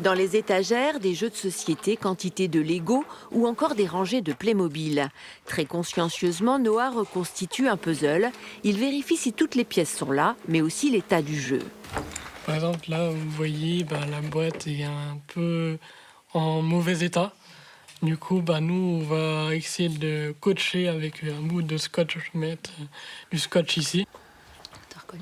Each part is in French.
Dans les étagères, des jeux de société, quantité de Lego ou encore des rangées de Playmobil. Très consciencieusement, Noah reconstitue un puzzle. Il vérifie si toutes les pièces sont là, mais aussi l'état du jeu. Par exemple, là, vous voyez, la boîte est un peu en mauvais état. Du coup, nous, on va essayer de coacher avec un bout de scotch, mettre du scotch ici.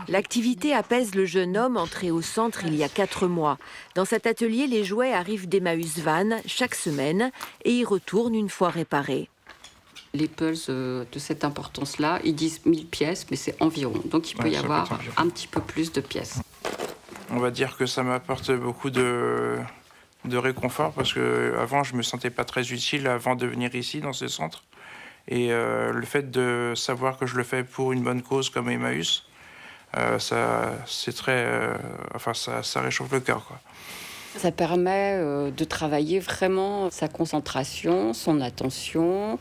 L'activité apaise le jeune homme entré au centre il y a 4 mois. Dans cet atelier, les jouets arrivent d'Emmaüs Van chaque semaine et y retournent une fois réparés. Les puzzles de cette importance-là, ils disent 1000 pièces, mais c'est environ. Donc il peut y avoir un petit peu plus de pièces. On va dire que ça m'apporte beaucoup de réconfort parce qu'avant, je ne me sentais pas très utile avant de venir ici, dans ce centre. Et le fait de savoir que je le fais pour une bonne cause comme Emmaüs, ça réchauffe le cœur, quoi. Ça permet de travailler vraiment sa concentration, son attention,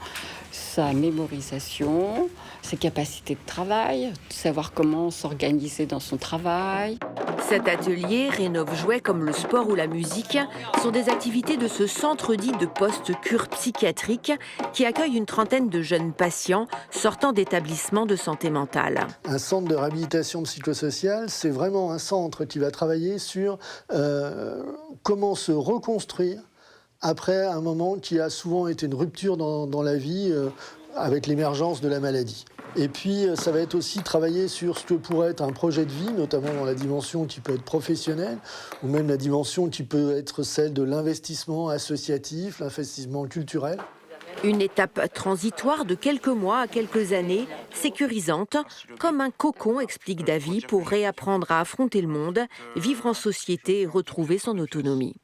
sa mémorisation, ses capacités de travail, savoir comment s'organiser dans son travail. Cet atelier, rénove jouets comme le sport ou la musique, sont des activités de ce centre dit de post-cure psychiatrique qui accueille une trentaine de jeunes patients sortant d'établissements de santé mentale. Un centre de réhabilitation psychosociale, c'est vraiment un centre qui va travailler sur comment se reconstruire après un moment qui a souvent été une rupture dans la vie avec l'émergence de la maladie. Et puis, ça va être aussi travailler sur ce que pourrait être un projet de vie, notamment dans la dimension qui peut être professionnelle, ou même la dimension qui peut être celle de l'investissement associatif, l'investissement culturel. Une étape transitoire de quelques mois à quelques années, sécurisante, comme un cocon, explique Davy, pour réapprendre à affronter le monde, vivre en société et retrouver son autonomie.